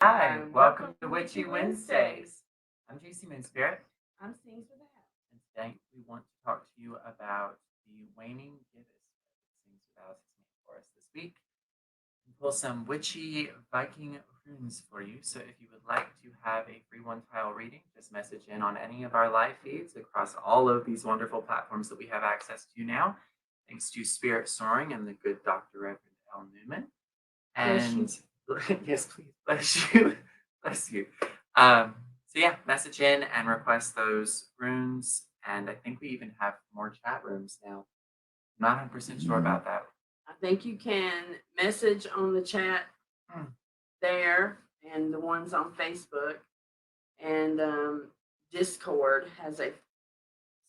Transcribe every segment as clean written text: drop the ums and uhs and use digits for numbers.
Hi, welcome to Witchy Wednesdays. I'm JC Moon Spirit, I'm Sings with a House. and today we want to talk to you about the waning gibbous that Sings with Alice has made for us this week. We pull some witchy Viking runes for you. So if you would like to have a free one-tile reading, just message in on any of our live feeds across all of these wonderful platforms that we have access to now, thanks to Spirit Soaring and the good Dr. Reverend L. Newman. And yes, please, bless you. Bless you. So yeah, message in and request those runes. And I think we even have more chat rooms now. Not 100% sure about that. I think you can message on the chat there and the ones on Facebook. And Discord has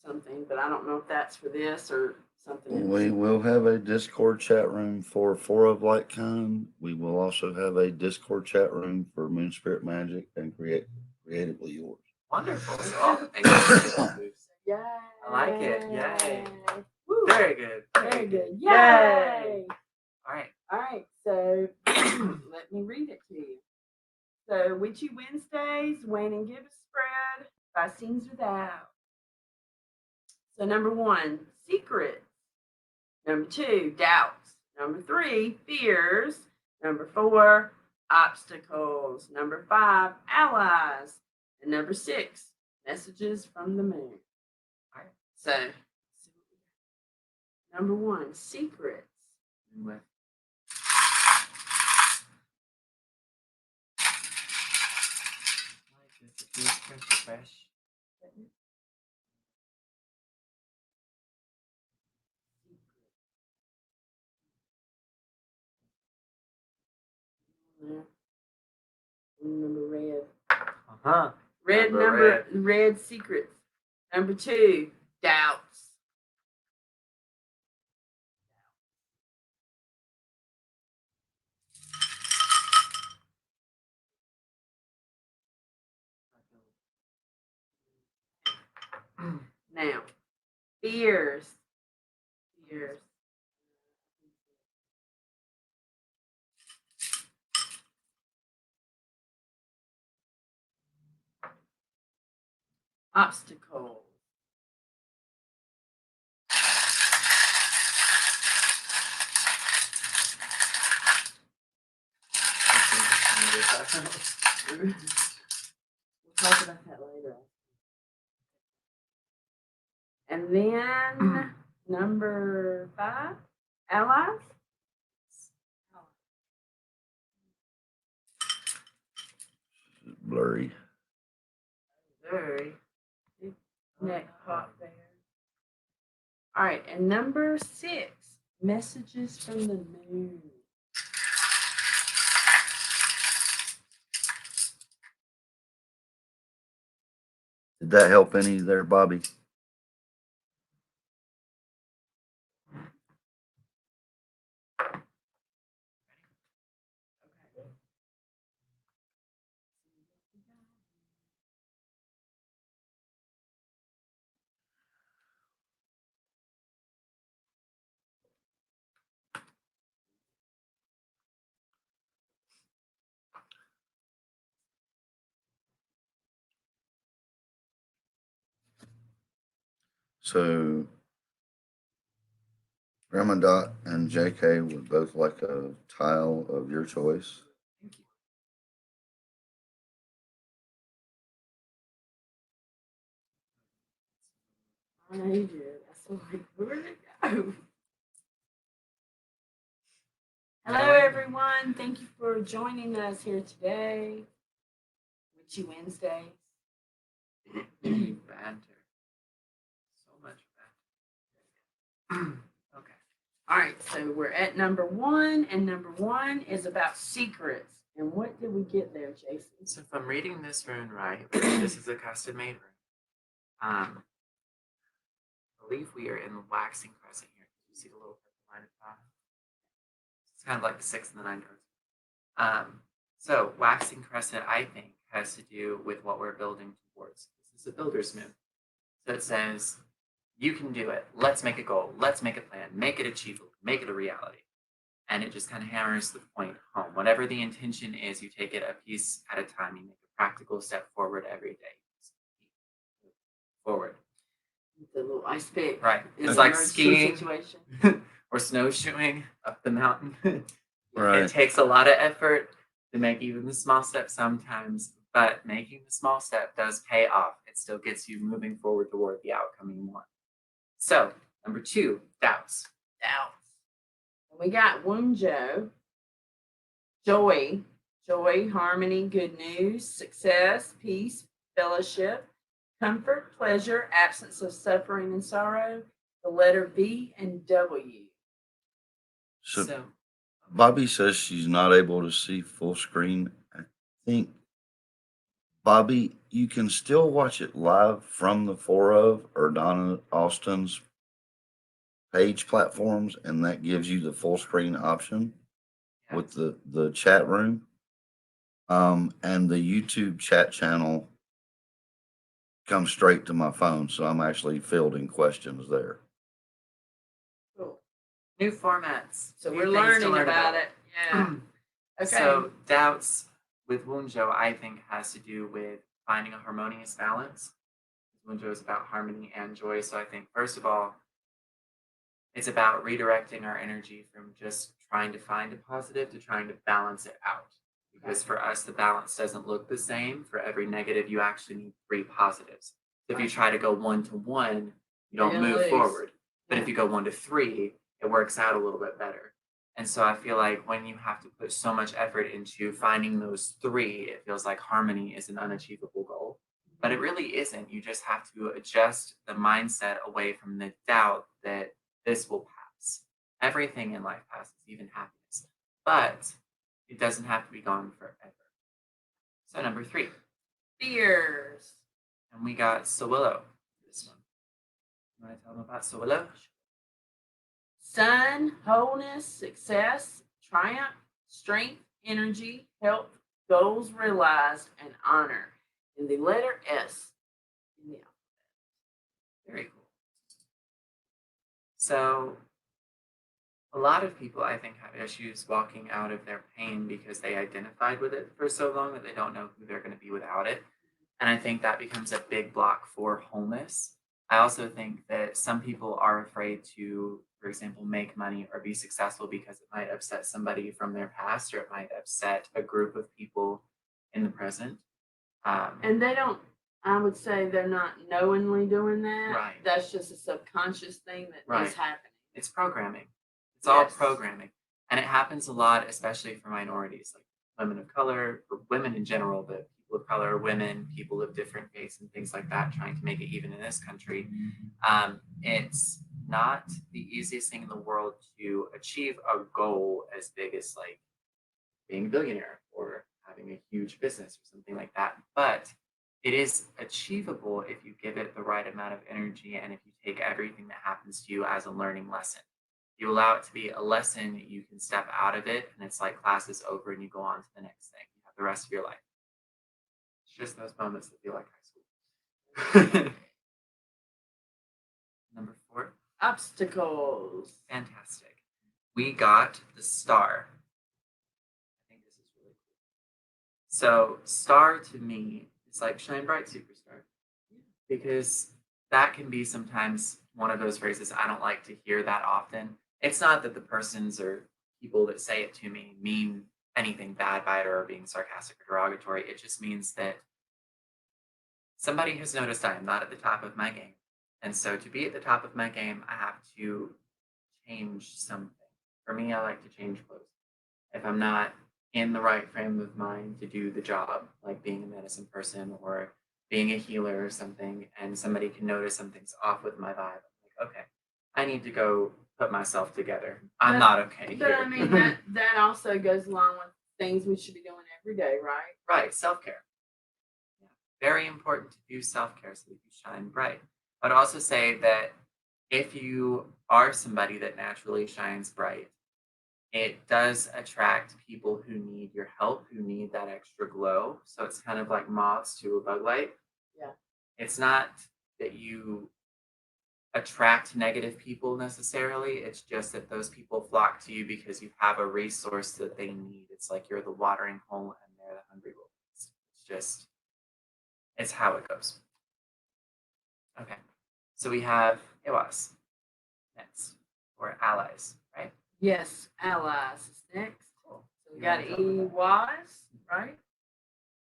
something, but I don't know if that's for this or something. We will have a Discord chat room for Four of Like-Kind. We will also have a Discord chat room for Moon Spirit Magic and Creatively Yours. Wonderful. So all the things. Yay. I like it. Yay. Woo. Very good. Very good. Yay. All right. All right. So let me read it to you. So Witchy Wednesdays, Waning Gibbous Spread by Sings Without. So number 1, secrets. Number 2, doubts. Number 3, fears. Number 4, obstacles. Number 5, allies. And number 6, messages from the moon. All right. So number 1, secrets. Fresh. Number red. Red. Red secrets. Number 2, doubts. Now, fears. Obstacles. We'll talk about that later. And then number 5, allies. Blurry. Very neck pop there. All right, and number 6, messages from the moon. Did that help any there, Bobby? So, Grandma Dot and JK would both like a tile of your choice. Thank you. I need it. That's like, where'd it go? Hello, everyone. Thank you for joining us here today. Witchy Wednesday. Banter. So much banter. Okay. All right, so we're at number 1, and number 1 is about secrets. And what did we get there, Jason? So if I'm reading this rune right, this is a custom made rune. I believe we are in the waxing crescent here. You see the little purple line at the bottom? It's kind of like the 6 and the 9 cards. So waxing crescent, I think, has to do with what we're building towards. This is a builder's moon. So it says, you can do it. Let's make a goal. Let's make a plan. Make it achievable. Make it a reality. and it just kind of hammers the point home. Whatever the intention is, you take it a piece at a time. You make a practical step forward every day. Forward. The little ice pick. Right. in It's an like emergency skiing situation. or snowshoeing up the mountain. Right. It takes a lot of effort to make even the small step sometimes, but making the small step does pay off. It still gets you moving forward toward the outcome you want. So, number 2, doubts. Doubts. We got Wunjo, joy, harmony, good news, success, peace, fellowship, comfort, pleasure, absence of suffering and sorrow, the letter V and W. So Bobby says she's not able to see full screen. I think, Bobby, you can still watch it live from the Four of or Donna Austin's page platforms, and that gives you the full screen option with the chat room. And the YouTube chat channel comes straight to my phone, so I'm actually fielding questions there. Cool. New formats. So new we're things to learning learn about it. Yeah. Okay. So doubts with Wunjo, I think, has to do with finding a harmonious balance. Wunjo is about harmony and joy. So I think, first of all, it's about redirecting our energy from just trying to find a positive to trying to balance it out. Because for us, the balance doesn't look the same. For every negative, you actually need 3 positives. So if you try to go 1 to 1, you don't You're gonna move lose. forward. But Yeah. if you go 1 to 3, it works out a little bit better. And so I feel like when you have to put so much effort into finding those 3, it feels like harmony is an unachievable goal. But it really isn't. You just have to adjust the mindset away from the doubt that this will pass. Everything in life passes, even happiness. But it doesn't have to be gone forever. So number 3, Fears. and we got Sawillo. This one. You want to tell them about Sawillo? Sun, wholeness, success, triumph, strength, energy, health, goals realized, and honor. And the letter S in the alphabet. Very cool. So a lot of people, I think, have issues walking out of their pain because they identified with it for so long that they don't know who they're going to be without it. And I think that becomes a big block for wholeness. I also think that some people are afraid to, for example, make money or be successful because it might upset somebody from their past or it might upset a group of people in the present. And they don't, I would say they're not knowingly doing that. Right. That's just a subconscious thing that Right. is happening. It's programming. It's all Yes. programming. And it happens a lot, especially for minorities, like women of color, or women in general, but people of color, women, people of different faiths, and things like that, trying to make it even in this country. It's not the easiest thing in the world to achieve a goal as big as like being a billionaire or having a huge business or something like that. But it is achievable if you give it the right amount of energy and if you take everything that happens to you as a learning lesson. You allow it to be a lesson, you can step out of it, and it's like class is over and you go on to the next thing. You have the rest of your life. It's just those moments that feel like high school. Number 4, Obstacles. fantastic. We got the star. I think this is really cool. So, star to me is like shine bright, superstar. Because that can be sometimes one of those phrases I don't like to hear that often. It's not that the persons or people that say it to me mean anything bad by it or are being sarcastic or derogatory. It just means that somebody has noticed I am not at the top of my game. And so to be at the top of my game, I have to change something. For me, I like to change clothes. If I'm not in the right frame of mind to do the job, like being a medicine person or being a healer or something, and somebody can notice something's off with my vibe, I'm like, okay, I need to go put myself together. I'm not okay But here. I mean, that also goes along with things we should be doing every day, right? Right, self-care. Yeah. Very important to do self-care so that you shine bright. I'd also say that if you are somebody that naturally shines bright, it does attract people who need your help, who need that extra glow. So it's kind of like moths to a bug light. Yeah. It's not that you attract negative people necessarily. It's just that those people flock to you because you have a resource that they need. It's like you're the watering hole and they're the hungry wolves. It's just, it's how it goes. Okay. So we have Iwas next, or allies, right? Yes, allies is next. Cool. So we You got wanna go with that? EYs, right?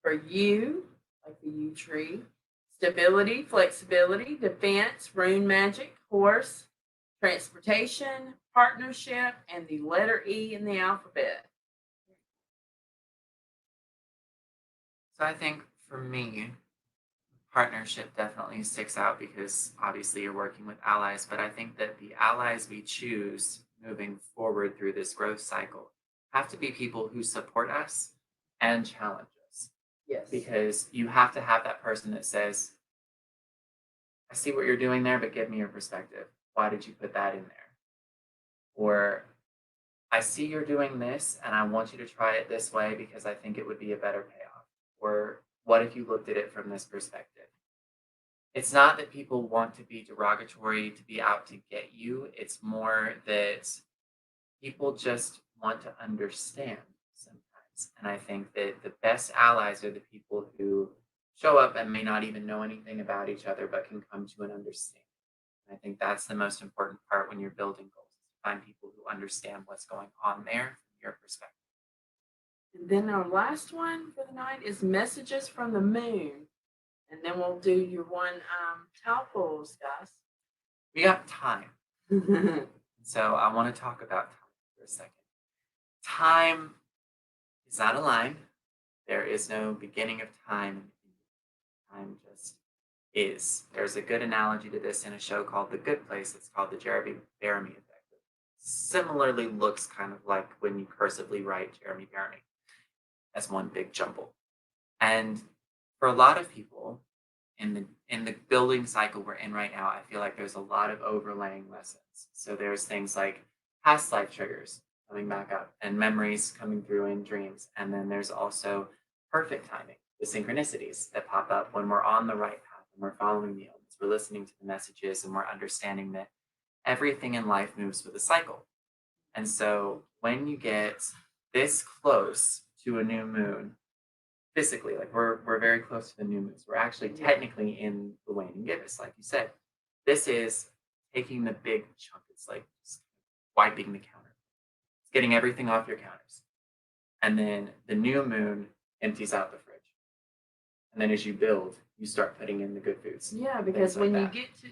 For you, like the U tree. Stability, flexibility, defense, rune magic, horse, transportation, partnership, and the letter E in the alphabet. So I think for me, partnership definitely sticks out because obviously you're working with allies, but I think that the allies we choose moving forward through this growth cycle have to be people who support us and challenge us, Yes. because you have to have that person that says, I see what you're doing there, but give me your perspective. Why did you put that in there? Or I see you're doing this and I want you to try it this way because I think it would be a better payoff. Or what if you looked at it from this perspective? It's not that people want to be derogatory, to be out to get you. It's more that people just want to understand sometimes. And I think that the best allies are the people who show up and may not even know anything about each other, but can come to an understanding. And I think that's the most important part when you're building goals. Find people who understand what's going on there from your perspective. And then our last one for the night is messages from the moon. And then we'll do your one towel pulls, guys. We got time. So I want to talk about time for a second. Time is not a line. There is no beginning of time. Time just is. There's a good analogy to this in a show called The Good Place. It's called the Jeremy Bearimy effect. It similarly looks kind of like when you cursively write Jeremy Bearimy as one big jumble. And for a lot of people in the building cycle we're in right now, I feel like there's a lot of overlaying lessons. So there's things like past life triggers coming back up and memories coming through in dreams. And then there's also perfect timing, the synchronicities that pop up when we're on the right path and we're following the elements, we're listening to the messages, and we're understanding that everything in life moves with a cycle. And so when you get this close to a new moon, physically, like we're very close to the new moons. We're actually technically in the waning gibbous, like you said. This is taking the big chunk. It's like just wiping the counter. It's getting everything off your counters. And then the new moon empties out the fridge. And then as you build, you start putting in the good foods. Yeah, because like when you that. get to,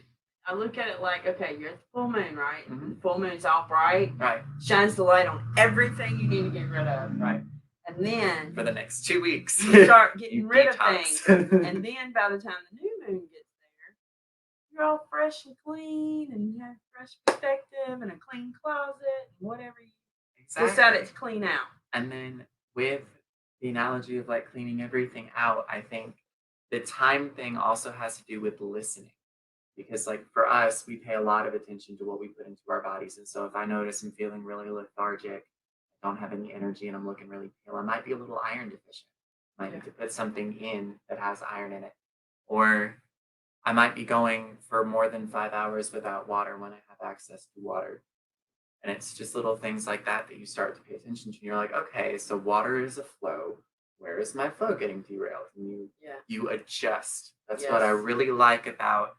I look at it like, okay, you're at the full moon, right? Mhm. The full moon's all bright, Right, shines the light on everything you need to get rid of. right. And then For the next 2 weeks, you start getting you rid of detox. things. And then by the time the new moon gets there, you're all fresh and clean and you have fresh perspective and a clean closet and whatever you decided to clean out. And then with the analogy of like cleaning everything out, I think the time thing also has to do with listening. Because like for us, we pay a lot of attention to what we put into our bodies. And so if I notice I'm feeling really lethargic, I don't have any energy, and I'm looking really pale, I might be a little iron deficient. I might need to put something in that has iron in it. Or I might be going for more than 5 hours without water when I have access to water. And it's just little things like that that you start to pay attention to. And you're like, okay, so water is a flow. Where is my flow getting derailed? And you adjust. That's what I really like about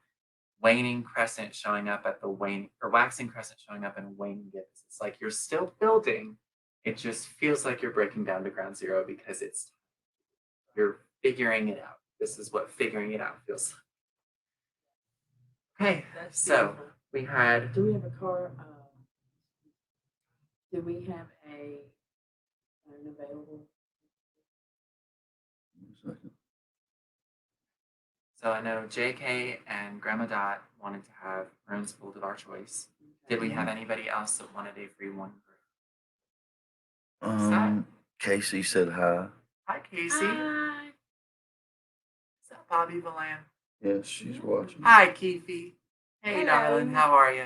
waning crescent showing up at the waning, or waxing crescent showing up in waning gibbous. It's like you're still building. It just feels like you're breaking down to ground zero because you're figuring it out. This is what figuring it out feels like. Okay, That's so beautiful. we had. Do we have a car? Do we have an available? So I know JK and Grandma Dot wanted to have runes pulled of our choice. Did we have anybody else that wanted a free one? Casey said hi. Hi, Casey. Hi. Is that Bobby Valan? Yes, she's watching. Hi, Keefe. Hey, Hello. darling. How are you?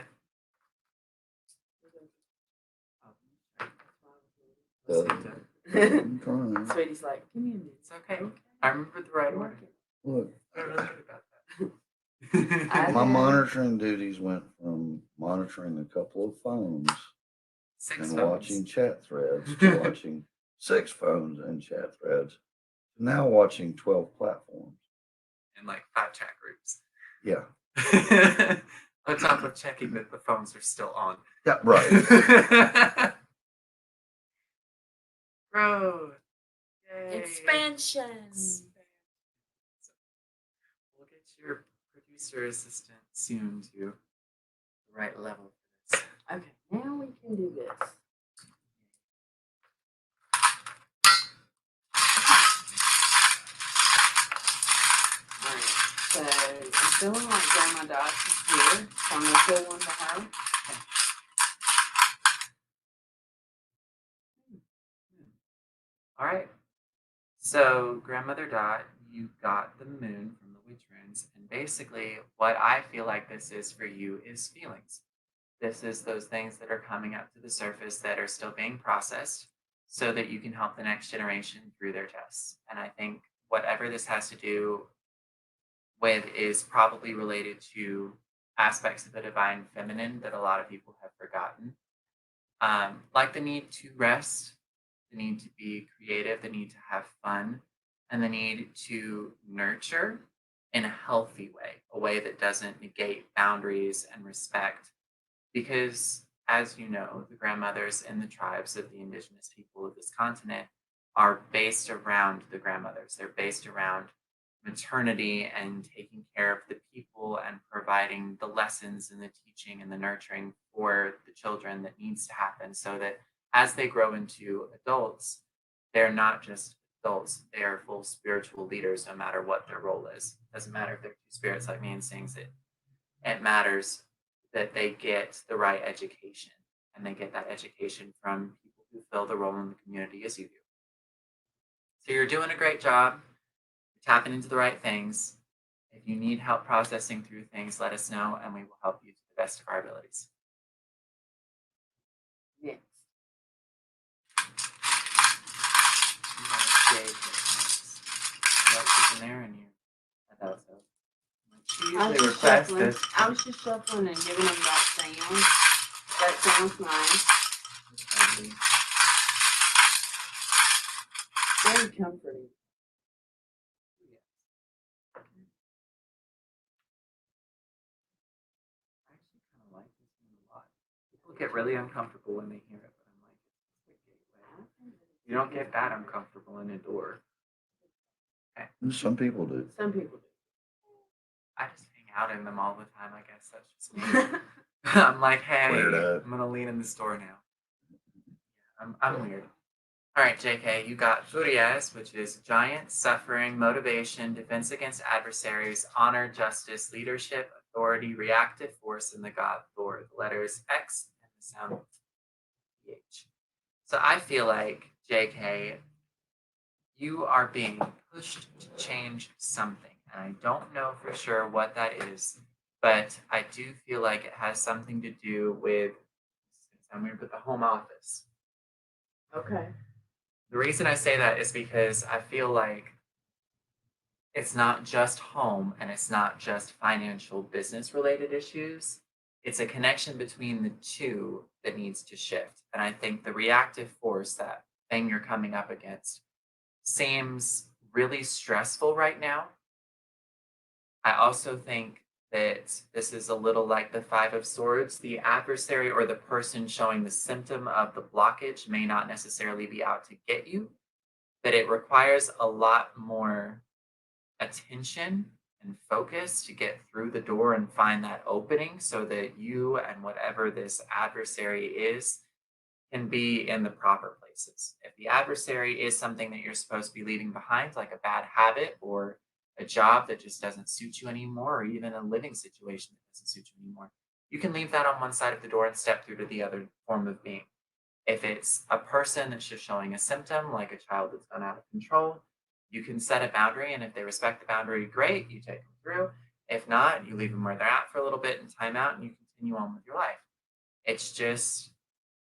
I'm trying. Sweetie's like, give me a minute. It's okay. I remember the right order. Look. I really good about that. I My Okay. monitoring duties went from monitoring a couple of phones 6 and phones. watching chat threads to watching 6 phones and chat threads to now watching 12 platforms. And like 5 chat groups. Yeah. On top of checking that the phones are still on. Yeah, right. Growth. Yay. Expansion. We'll get your producer assistant soon to the right level for this. Okay, now we can do this. Alright, so I'm feeling like Grandma Dot's is here, so I'm gonna fill one to her. All right. So, Grandmother Dot, you got the moon from the witch runes. And basically, what I feel like this is for you is feelings. This is those things that are coming up to the surface that are still being processed so that you can help the next generation through their tests. And I think whatever this has to do with is probably related to aspects of the divine feminine that a lot of people have forgotten. Like the need to rest, the need to be creative, the need to have fun, and the need to nurture in a healthy way, a way that doesn't negate boundaries and respect. Because, as you know, the grandmothers in the tribes of the indigenous people of this continent are based around the grandmothers. They're based around maternity and taking care of the people and providing the lessons and the teaching and the nurturing for the children that needs to happen so that as they grow into adults, they're not just adults, they are full spiritual leaders no matter what their role is. Doesn't matter if they're two spirits like me and sings it. It matters that they get the right education and they get that education from people who fill the role in the community as you do. So you're doing a great job. You're tapping into the right things. If you need help processing through things, let us know and we will help you to the best of our abilities. Next. You have a jade next. What is in there and you? I thought so. She I was usually just requests shuffling. this. I was just shuffling and giving them that sound. That sounds nice. Lovely. Very comforting. I actually kind of like this one a lot. People get really uncomfortable when they hear it, but I'm like, it's a gateway. You don't get that uncomfortable in a door. Some people do. Some people do. I just hang out in them all the time. I guess that's just me. I'm like, hey, Weirdo. I'm gonna lean in the store now. I'm weird. All right, JK, you got Furias, which is giant, suffering, motivation, defense against adversaries, honor, justice, leadership, authority, reactive force, and the god Thor. The letters X and the sound PH. So I feel like, JK, you are being pushed to change something. And I don't know for sure what that is, but I do feel like it has something to do with, I'm going to put the home office. Okay. The reason I say that is because I feel like it's not just home and it's not just financial business related issues. It's a connection between the two that needs to shift. And I think the reactive force, that thing you're coming up against, seems really stressful right now. I also think that this is a little like the Five of Swords. The adversary or the person showing the symptom of the blockage may not necessarily be out to get you, but it requires a lot more attention and focus to get through the door and find that opening so that you and whatever this adversary is can be in the proper places. If the adversary is something that you're supposed to be leaving behind, like a bad habit or a job that just doesn't suit you anymore, or even a living situation that doesn't suit you anymore, you can leave that on one side of the door and step through to the other form of being. If it's a person that's just showing a symptom, like a child that's gone out of control, you can set a boundary, and if they respect the boundary, great, you take them through. If not, you leave them where they're at for a little bit and time out, and you continue on with your life. It's just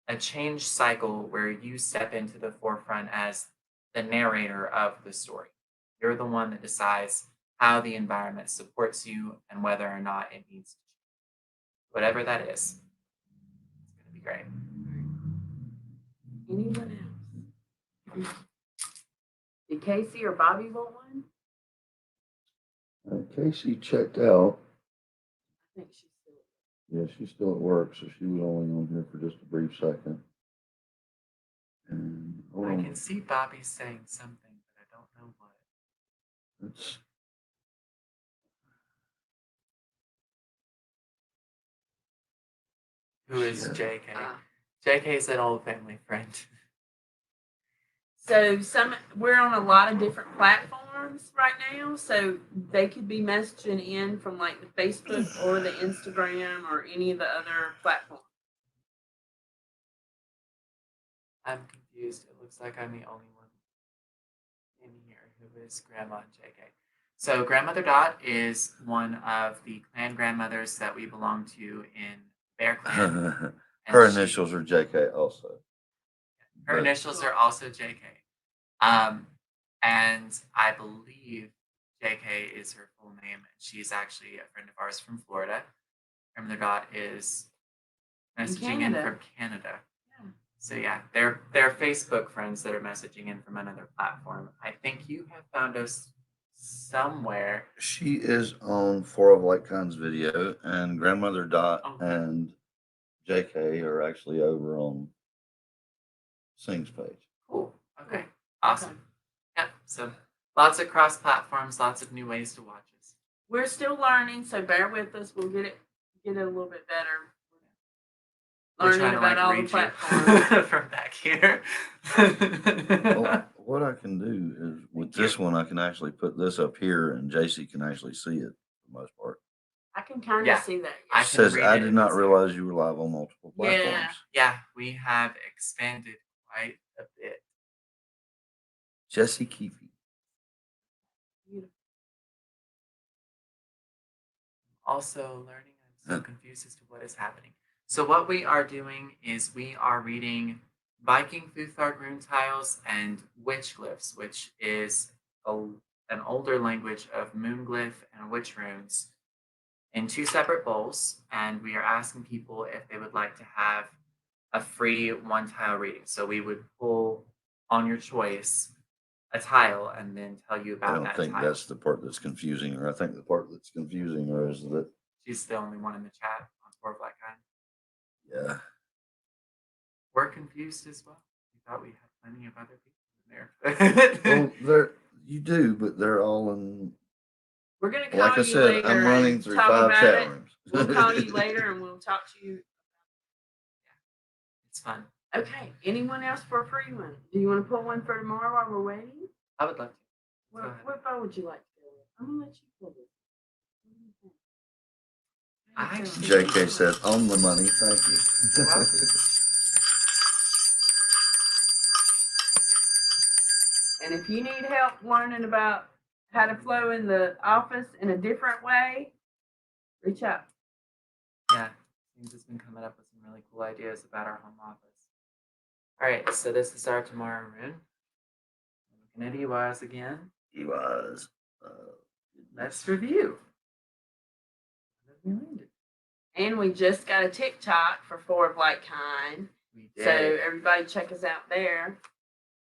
a change cycle where you step into the forefront as the narrator of the story. You're the one that decides how the environment supports you and whether or not it needs to change. Whatever that is, it's going to be great. Anyone else? Did Casey or Bobby want one? Casey checked out. I think she's still. Yeah, she's still at work, so she was only on here for just a brief second. And hold I on. can see Bobby saying something, but I don't know what. It's Who is Yeah. JK? JK is an old family friend. So we're on a lot of different platforms right now. So they could be messaging in from like the Facebook or the Instagram or any of the other platforms. I'm confused. It looks like I'm the only one in here who is Grandma and JK. So Grandmother Dot is one of the clan grandmothers that we belong to in Bear Clan. her initials are JK also. Her initials are also JK. And I believe JK is her full name. She's actually a friend of ours from Florida. Grandmother Dot is messaging in from Canada. Yeah. So yeah, they're Facebook friends that are messaging in from another platform. I think you have found us somewhere. She is on Four of Like Kinds video, and Grandmother Dot Oh. and JK are actually over on Sing's page. Cool. Okay. Awesome. Yep. So lots of cross platforms, lots of new ways to watch us. We're still learning, so bear with us. We'll get it a little bit better. Learning about all the platforms from back here. Well, what I can do is with this one, I can actually put this up here, and JC can actually see it for the most part. I can kind of see that. I It can says, read I it did in not this realize you were live on multiple platforms. Yeah. Yeah, we have expanded quite a bit. Jesse Keefe. Beautiful. Also learning, I'm so confused as to what is happening. So what we are doing is we are reading Viking Futhard rune tiles and witch glyphs, which is an older language of moon glyph and witch runes, in two separate bowls. And we are asking people if they would like to have a free one tile reading. So we would pull on your choice a tile and then tell you about I don't that think tile. that's the part that's confusing her. I think the part that's confusing her is that She's the only one in the chat on Four Black Kind. yeah. We're confused as well. We thought we had plenty of other people in there. Well, you do, but they're all in. We're gonna call Like I you said, later. I'm running and through talk 5 about chat it. rooms. We'll call you later and we'll talk to you. It's fun. Okay. Anyone else for a free one? Do you want to pull one for tomorrow while we're waiting? I would love to. What bow would you like to go with? I'm gonna let you pull this. JK said, on the money, thank you. And if you need help learning about how to flow in the office in a different way, reach out. Yeah, James has been coming up with some really cool ideas about our home office. All right, so this is our tomorrow rune. Looking at Iwas again. Iwas. Let's review. And we just got a TikTok for Four of Like Kind. We did. So everybody check us out there.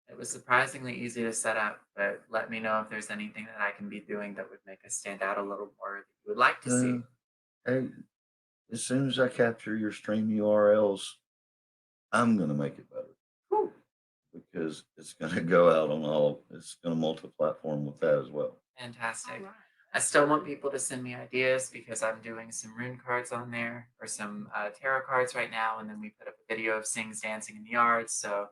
It was surprisingly easy to set up, but let me know if there's anything that I can be doing that would make us stand out a little more that you would like to see. Hey, as soon as I capture your stream URLs, I'm going to make it better. Whew. Because it's going to go out on it's going to multi-platform with that as well. Fantastic. Right. I still want people to send me ideas because I'm doing some rune cards on there or some tarot cards right now. And then we put up a video of Sings dancing in the yard. So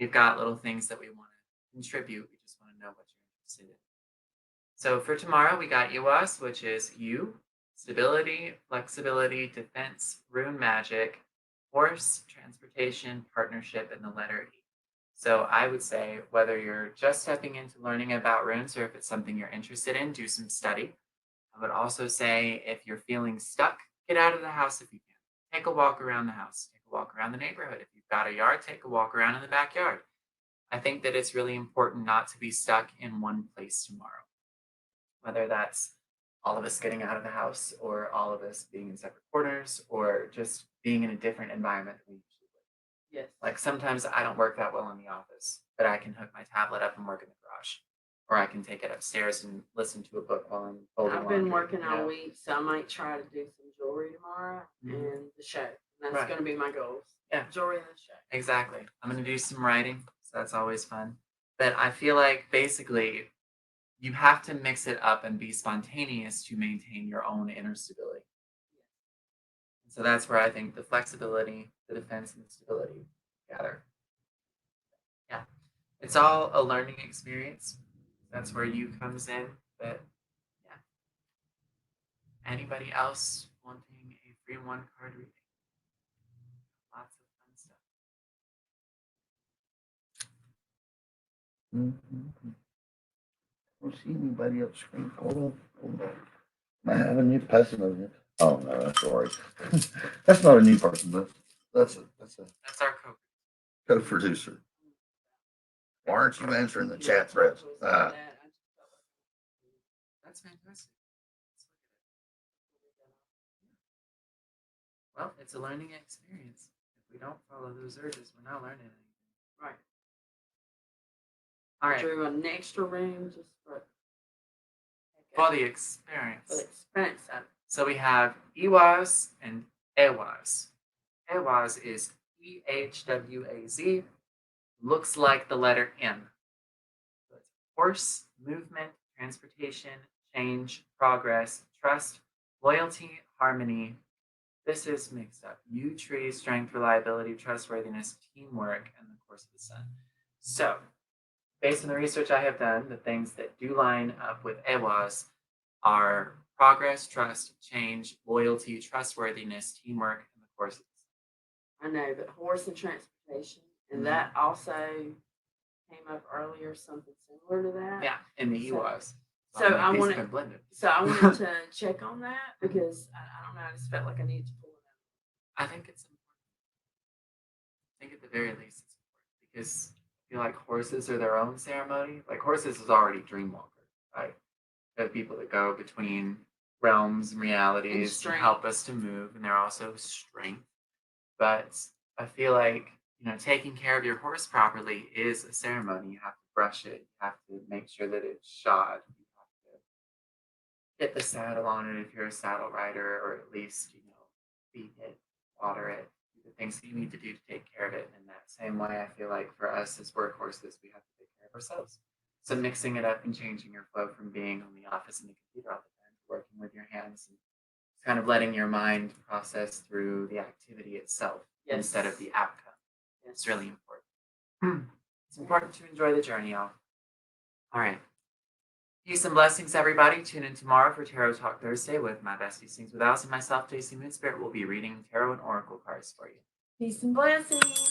we've got little things that we want to contribute. We just want to know what you're interested in. So for tomorrow, we got Iwas, which is you, stability, flexibility, defense, rune magic, force, transportation, partnership, and the letter E. So I would say whether you're just stepping into learning about runes or if it's something you're interested in, do some study. I would also say if you're feeling stuck, get out of the house if you can. Take a walk around the house. Take a walk around the neighborhood. If you've got a yard, take a walk around in the backyard. I think that it's really important not to be stuck in one place tomorrow. whether that's all of us getting out of the house or all of us being in separate corners or just being in a different environment than we usually would. Yes. Like sometimes I don't work that well in the office, but I can hook my tablet up and work in the garage. Or I can take it upstairs and listen to a book while I'm folding I've been laundry, working you all know? week, so I might try to do some jewelry tomorrow Mhm. and the show. And that's Right. going to be my goals. Yeah. Jewelry and the show. Exactly. I'm going to do some writing, so that's always fun. But I feel like basically you have to mix it up and be spontaneous to maintain your own inner stability. So that's where I think the flexibility, the defense, and the stability gather. Yeah. It's all a learning experience. That's where you comes in. But yeah. Anybody else wanting a free 1-card reading? Lots of fun stuff. I don't see anybody else screen. Hold on. I have a new person over here. Oh no, that's all right. That's not a new person, but that's a That's our co. co-producer. Why aren't you answering the chat threads? That's fantastic. Well, it's a learning experience. If we don't follow those urges, we're not learning anything. Right. All right. Drew an extra room just for For the the experience. expense of it. So we have EWAZ and EWAZ. EWAZ is EHWAZ. Looks like the letter M. So it's horse, movement, transportation, change, progress, trust, loyalty, harmony. This is mixed up. U tree, strength, reliability, trustworthiness, teamwork, and the course of the sun. So, based on the research I have done, the things that do line up with EWAZ are progress, trust, change, loyalty, trustworthiness, teamwork, and the course of the sun. I know, but horse and transportation, and Mhm. that also came up earlier, something similar to that. Yeah, in the EWAZ. So I These have wanted- been blended. So I wanted to check on that because I don't know, I just felt like I needed to pull it out. I think it's important. I think at the very least it's important because I feel like horses are their own ceremony. Like horses is already dreamwalker, right? They're people that go between realms and realities and strength. help us to move, and they're also strength. But I feel like, taking care of your horse properly is a ceremony. You have to brush it. You have to make sure that it's shod. You have to get the saddle on it if you're a saddle rider, or at least, feed it, water it, do the things that you need to do to take care of it. In that same way, I feel like for us as workhorses, we have to take care of ourselves. So mixing it up and changing your flow from being on the office and the computer all the time to working with your hands and kind of letting your mind process through the activity itself instead of the outcome. It's really important. It's important to enjoy the journey, y'all. All right. Peace and blessings, everybody. Tune in tomorrow for Tarot Talk Thursday with my bestie Sings with Alice and myself, JC Moonspirit. Will be reading tarot and oracle cards for you. Peace and blessings.